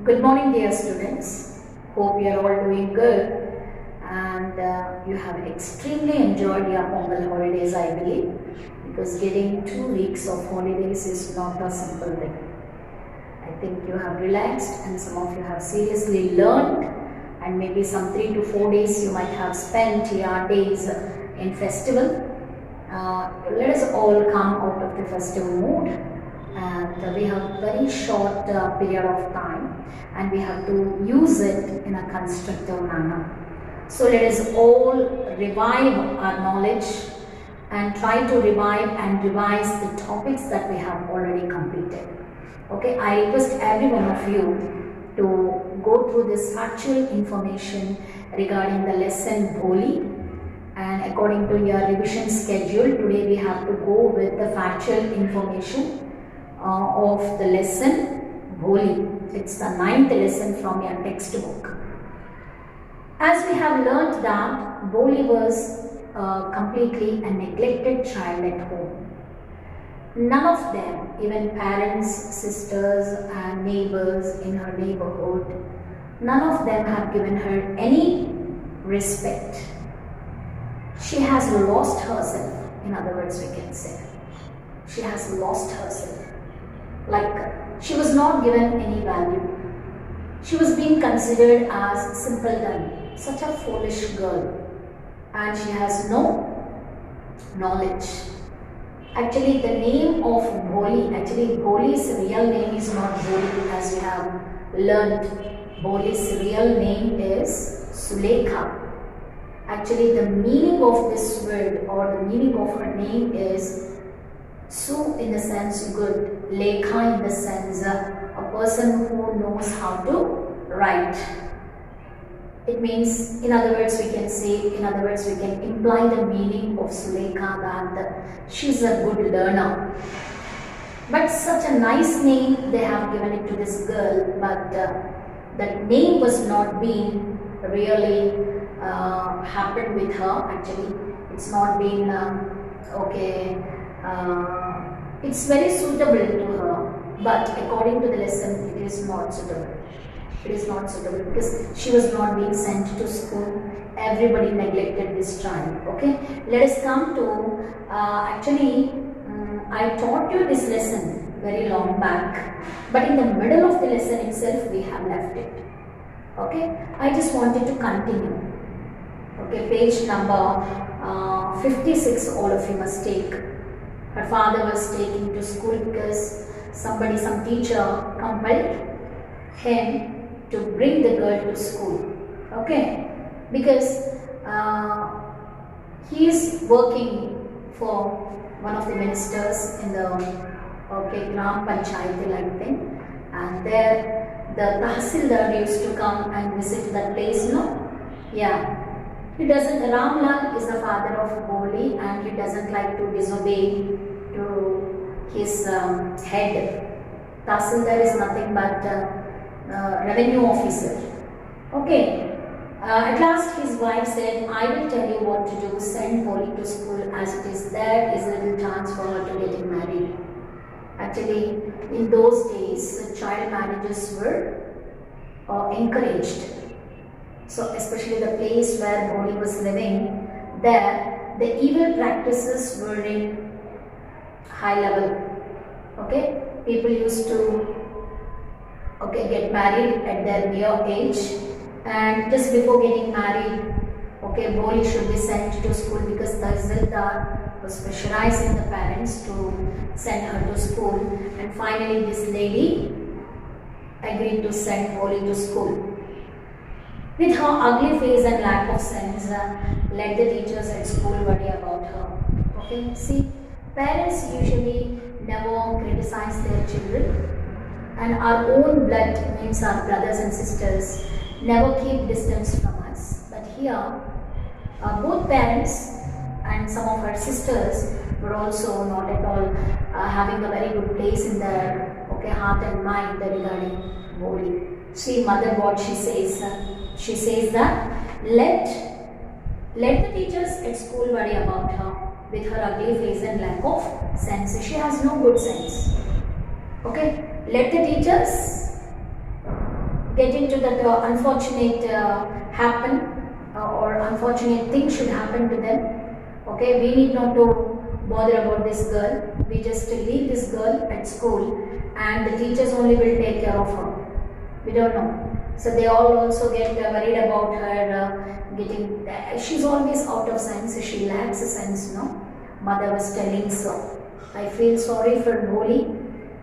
Good morning, dear students. Hope you are all doing good and you have extremely enjoyed your Pongal holidays, I believe, because getting 2 weeks of holidays is not a simple thing. I think you have relaxed and some of you have seriously learned, and maybe some 3 to 4 days you might have spent your days in festival. Let us all come out of the festival mood, and we have very short period of time and we have to use it in a constructive manner. So let us all revive our knowledge and try to revive and revise the topics that we have already completed. Okay, I request every one of you to go through this factual information regarding the lesson Bholi. And according to your revision schedule, today we have to go with the factual information of the lesson Bholi. It's the 9th lesson from your textbook. As we have learnt that Bholi was completely a neglected child at home. None of them, even parents, sisters and neighbors in her neighborhood, none of them have given her any respect. She has lost herself, in other words we can say. She has lost herself. Like, she was not given any value. She was being considered as simpleton, such a foolish girl, and she has no knowledge. Actually, the name of Bholi's real name is not Bholi, as we have learned. Bholi's real name is Sulekha. Actually, the meaning of this word or the meaning of her name is Su in the sense good, Lekha in the sense a person who knows how to write. It means, in other words, we can imply the meaning of Sulekha that she's a good learner. But such a nice name they have given it to this girl, but that name was not being really happened with her. Actually, it's not been it's very suitable to her, but according to the lesson it is not suitable. It is not suitable because she was not being sent to school. Everybody neglected this child. Okay, let us come to I taught you this lesson very long back, but in the middle of the lesson itself we have left it. Okay, I just wanted to continue. Okay, page number 56, all of you must take. Her father was taking to school because some teacher compelled him to bring the girl to school. Okay, because he is working for one of the ministers in the Gram Panchayat like thing, and there the Tahsildar used to come and visit that place, no? Yeah. He doesn't, Ramlal is the father of Bholi and he doesn't like to disobey to his head. Tahsildar is nothing but revenue officer. Okay. At last his wife said, I will tell you what to do, send Bholi to school as it is there is little chance for her to get married. Actually, in those days, child marriages were encouraged. So, especially the place where Bholi was living, there the evil practices were in high level. Okay, people used to get married at their mere age, and just before getting married, Bholi should be sent to school because Tahsildar was pressurizing the parents to send her to school, and finally this lady agreed to send Bholi to school. With her ugly face and lack of sense, let the teachers at school worry about her. Okay, see, parents usually never criticize their children, and our own blood, means our brothers and sisters, never keep distance from us. But here, both parents and some of her sisters were also not at all having a very good place in their heart and mind regarding Bholi. See, mother, what she says. She says that let the teachers at school worry about her with her ugly face and lack of sense. She has no good sense. Okay, let the teachers get into that unfortunate happen or unfortunate thing should happen to them. Okay, we need not to bother about this girl. We just leave this girl at school and the teachers only will take care of her. We don't know. So they all also get worried about her getting, she's always out of sense, she lacks a sense, no? Mother was telling so. I feel sorry for Bholi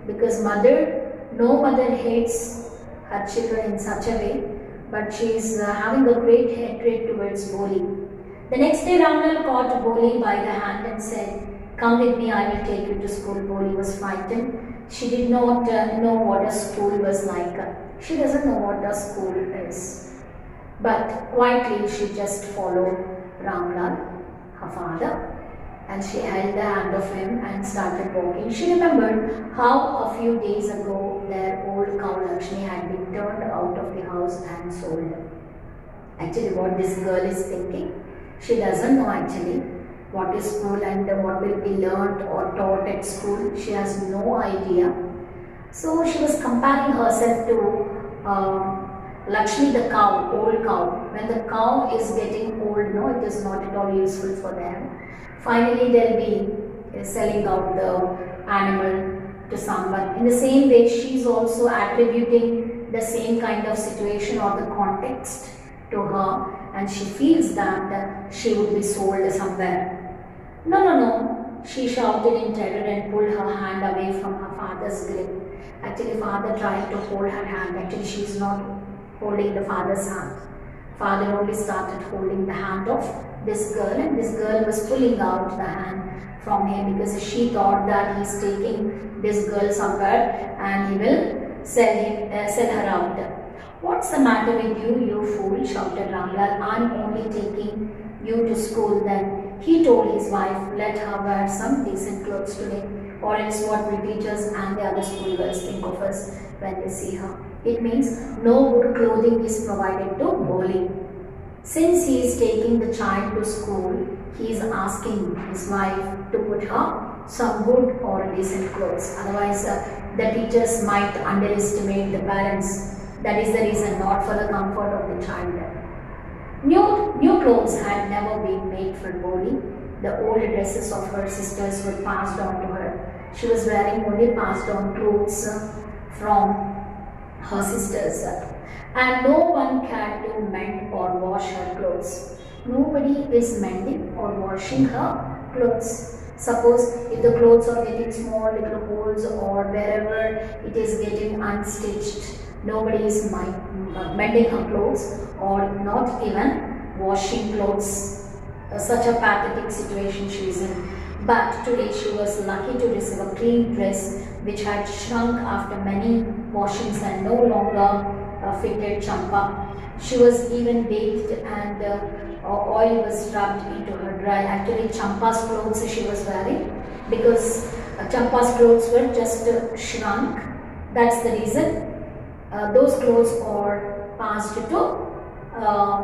because no mother hates her children in such a way, but she is having a great hatred towards Bholi. The next day Ramlal caught Bholi by the hand and said, "Come with me, I will take you to school." Bholi was frightened. She did not know what a school was like. She doesn't know what a school is. But quietly she just followed Ramlal, her father, and she held the hand of him and started walking. She remembered how a few days ago their old cow Lakshmi had been turned out of the house and sold. Actually, what this girl is thinking, she doesn't know actually what is school and what will be learnt or taught at school. She has no idea. So she was comparing herself to Lakshmi, the cow, old cow. When the cow is getting old, no, it is not at all useful for them. Finally, they'll be selling out the animal to someone. In the same way, she is also attributing the same kind of situation or the context to her, and she feels that she would be sold somewhere. No, no, no, she shouted in terror and pulled her hand away from her father's grip. Actually, father tried to hold her hand. Actually, she is not holding the father's hand. Father only started holding the hand of this girl, and this girl was pulling out the hand from him because she thought that he's taking this girl somewhere and he will sell her out. "What's the matter with you, you fool?" shouted Ramlal. "I'm only taking you to school." Then he told his wife, "Let her wear some decent clothes today, or else what will teachers and the other schoolgirls think of us when they see her?" It means no good clothing is provided to Bholi. Since he is taking the child to school, he is asking his wife to put her some good or decent clothes. Otherwise, the teachers might underestimate the parents. That is the reason, not for the comfort of the child. New clothes had never been made for Bholi. The old dresses of her sisters were passed on to her. She was wearing only passed on clothes from her sisters. And no one cared to mend or wash her clothes. Nobody is mending or washing her clothes. Suppose if the clothes are getting small little holes or wherever it is getting unstitched, nobody is mending her clothes or not even washing clothes. Such a pathetic situation she is in. But today she was lucky to receive a clean dress which had shrunk after many washings and no longer fitted Champa. She was even bathed and oil was rubbed into her dry. Actually, Champa's clothes she was wearing because Champa's clothes were just shrunk. That's the reason. Those clothes are passed to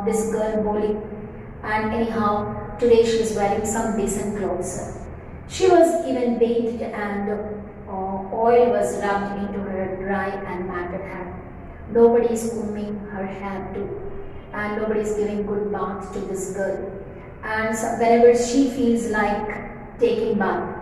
this girl Bholi. And anyhow, today she is wearing some decent clothes. She was even bathed and oil was rubbed into her dry and matted hair. Nobody is combing her hair too, and nobody is giving good bath to this girl. And so whenever she feels like taking bath,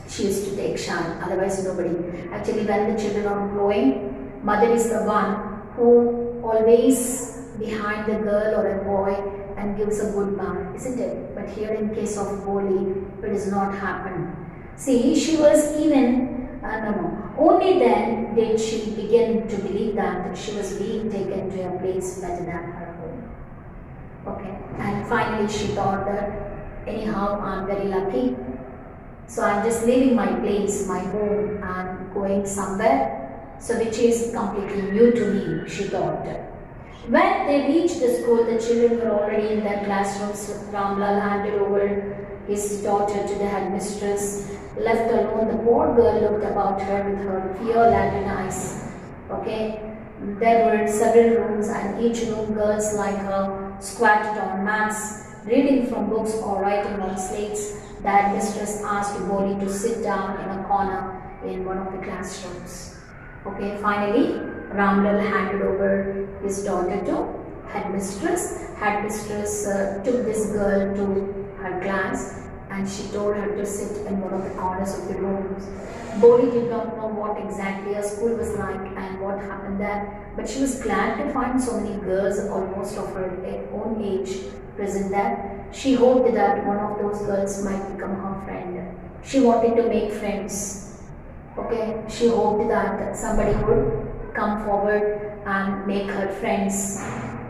she used to take shower. Otherwise, nobody. Actually, when the children are growing, mother is the one who always behind the girl or a boy and gives a good bath, isn't it? But here in case of Bholi, it does not happen. See, she was even, only then did she begin to believe that she was being taken to a place better than her home. Okay, and finally she thought that, anyhow, I'm very lucky. So I'm just leaving my place, my home, and going somewhere, so which is completely new to me, she thought. When they reached the school, the children were already in their classrooms. Ramlal handed over his daughter to the headmistress. Left alone, the poor girl looked about her with her fear-laden eyes. Okay, there were several rooms, and each room girls like her squatted on mats, reading from books or writing on slates. The headmistress asked Bholi to sit down in a corner in one of the classrooms. Okay, finally, Ramlal handed over his daughter to headmistress. Headmistress took this girl to her class and she told her to sit in one of the corners of the rooms. Bholi did not know what exactly her school was like and what happened there, but she was glad to find so many girls almost of her own age present there. She hoped that one of those girls might become her friend. She wanted to make friends. Okay, she hoped that somebody would come forward and make her friends.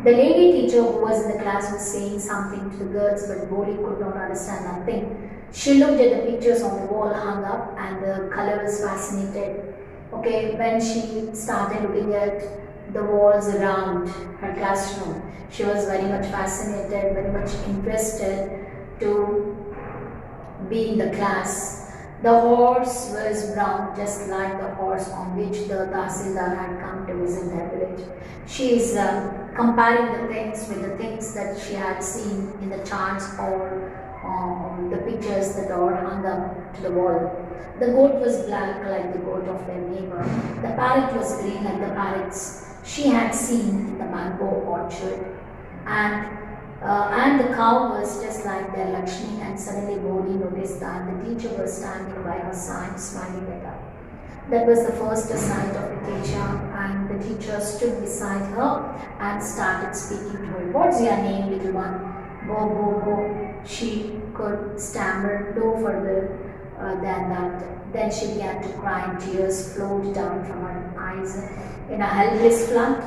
The lady teacher who was in the class was saying something to the girls, but Bholi could not understand nothing. She looked at the pictures on the wall hung up and the color was fascinated. Okay, when she started looking at the walls around her classroom, she was very much fascinated, very much interested to be in the class. The horse was brown, just like the horse on which the Tahsildar had come to visit their village. She is comparing the things with the things that she had seen in the charts or the pictures that are hung up to the wall. The goat was black like the goat of their neighbor. The parrot was green like the parrots she had seen in the mango orchard. And the cow was just like their Lakshmi, and suddenly Bholi noticed that the teacher was standing by her side smiling at her. That was the first sight of the teacher, and the teacher stood beside her and started speaking to her. What's your name, little one? Bo, bo, bo. She could stammer no further than that. Then she began to cry and tears flowed down from her eyes in a helpless flood.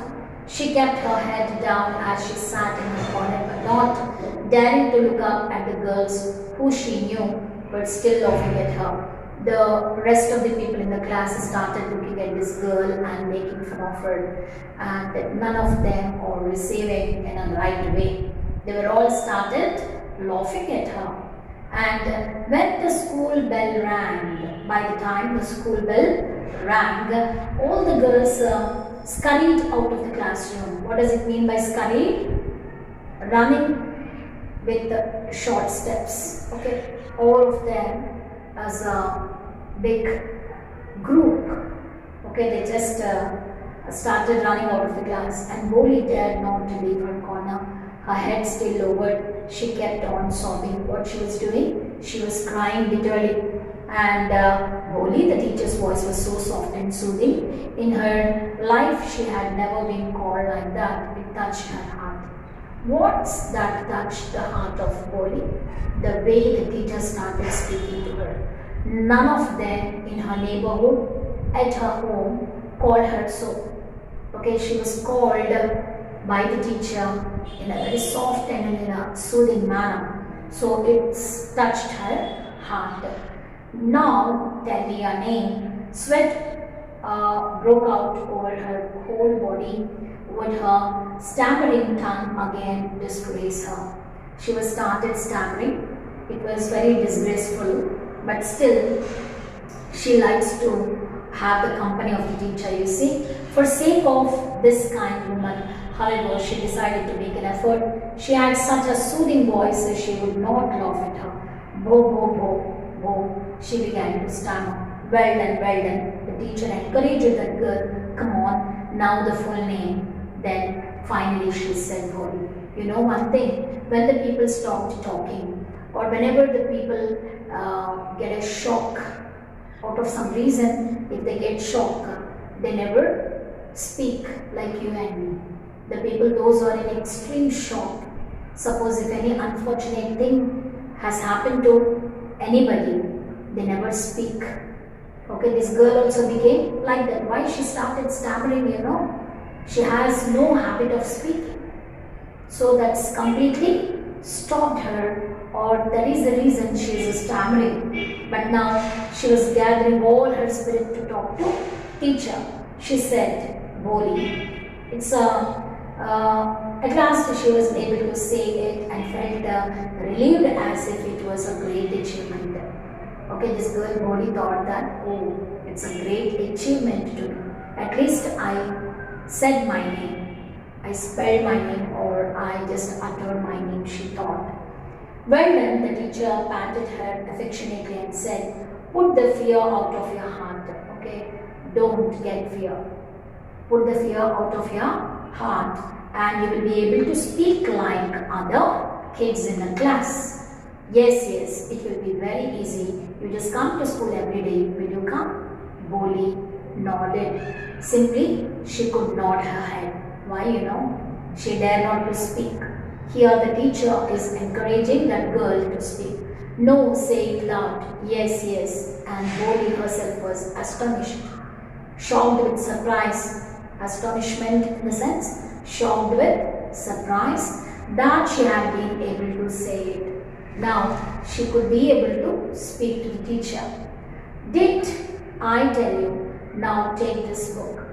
She kept her head down as she sat in her corner, but not daring to look up at the girls who she knew were still laughing at her. The rest of the people in the class started looking at this girl and making fun of her, and none of them were receiving in a right way. They were all started laughing at her. And when the school bell rang, by the time the school bell rang, all the girls scurried out of the classroom. What does it mean by scurried? Running with short steps. Okay, all of them as a big group. Okay, they just started running out of the class, and Bholi dared not to leave her corner. Her head still lowered, she kept on sobbing. What she was doing? She was crying bitterly. And Bholi, the teacher's voice was so soft and soothing. In her life, she had never been called like that. It touched her heart. What's that touched the heart of Bholi? The way the teacher started speaking to her. None of them in her neighborhood, at her home, called her so. Okay, she was called by the teacher in a very soft and in a soothing manner. So it's touched her heart. Now tell me your name. Sweat broke out over her whole body. Would her stammering tongue again disgrace her? She was started stammering. It was very disgraceful, but still she likes to have the company of the teacher, you see. For sake of this kind woman, however, she decided to make an effort. She had such a soothing voice that she would not laugh at her. Bo, bo, bo, bo. She began to stammer. Well done, well done. The teacher encouraged that girl. Come on, now the full name. Then finally she said, Bholi, you know one thing, when the people stopped talking, or whenever the people get a shock out of some reason, if they get shocked, they never speak like you and me. The people, those who are in extreme shock, suppose if any unfortunate thing has happened to anybody, they never speak. Okay, this girl also became like that. Why she started stammering, you know? She has no habit of speaking. So that's completely stopped her, or that is the reason she is stammering. But now she was gathering all her spirit to talk to teacher. She said, Bholi. It's at last she was able to say it and felt relieved as if it was a great achievement. Okay, this girl Bholi thought that, oh, it's a great achievement to me. At least I said my name. I spelled my name, or I just uttered my name, she thought. Well then, the teacher patted her affectionately and said, put the fear out of your heart, okay? Don't get fear. Put the fear out of your heart and you will be able to speak like other kids in the class. Yes, it will be very easy. You just come to school every day. Will you come? Bholi nodded. Simply, she could nod her head. Why, she dare not to speak. Here the teacher is encouraging that girl to speak. No, say it loud. Yes. And Bholi herself was astonished. Shocked with surprise. Astonishment in the sense, shocked with surprise that she had been able to say it. Now she could be able to speak to the teacher. Did I tell you? Now take this book.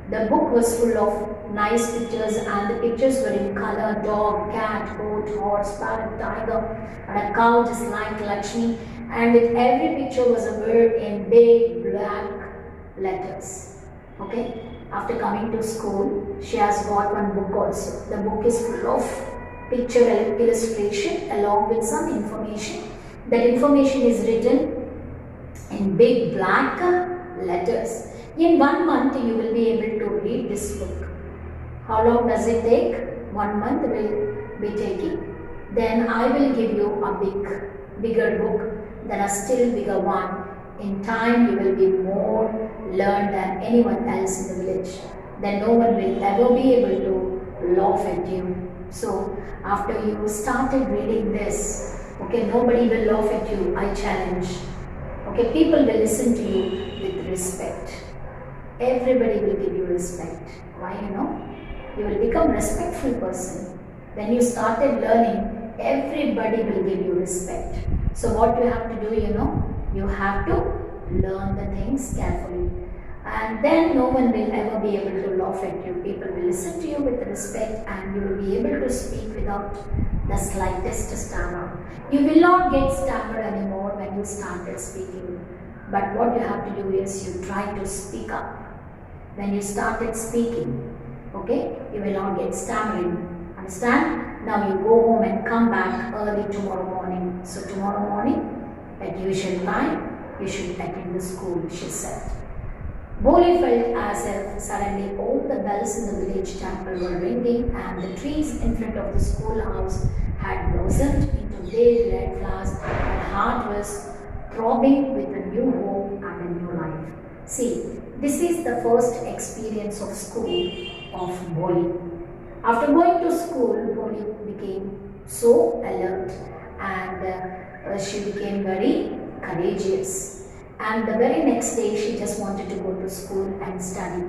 The book was full of nice pictures and the pictures were in color: dog, cat, goat, horse, parrot, tiger and a cow just like Lakshmi, and with every picture was a word in big black letters. Okay. After coming to school, she has got one book also. The book is full of picture illustration along with some information. That information is written in big black letters. In 1 month, you will be able to read this book. How long does it take? 1 month will be taking. Then I will give you a bigger book, then a still bigger one. In time, you will be more learned than anyone else in the village. Then no one will ever be able to laugh at you. So, after you started reading this, okay, nobody will laugh at you, I challenge. Okay, people will listen to you with respect. Everybody will give you respect. Why, You will become a respectful person. When you started learning, everybody will give you respect. So, what you have to do, you have to learn the things carefully, and then no one will ever be able to laugh at you. People will listen to you with respect and you will be able to speak without the slightest stammer. You will not get stammered anymore when you started speaking, but what you have to do is you try to speak up. When you started speaking, okay, you will not get stammering. Understand? Now you go home and come back early tomorrow morning. So tomorrow morning, at usual time, you should attend the school, she said. Bholi felt as if suddenly all the bells in the village temple were ringing and the trees in front of the schoolhouse had blossomed into big red flowers and her heart was throbbing with a new hope and a new life. See, this is the first experience of school of Bholi. After going to school, Bholi became so alert and she became very courageous. And the very next day she just wanted to go to school and study.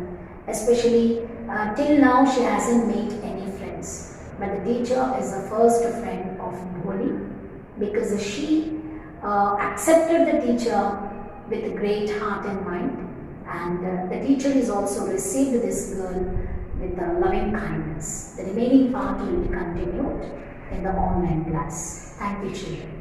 Especially till now she hasn't made any friends. But the teacher is the first friend of Bholi because she accepted the teacher with a great heart and mind. And the teacher is also received this girl with a loving kindness. The remaining part will be continued in the online class. Thank you, children.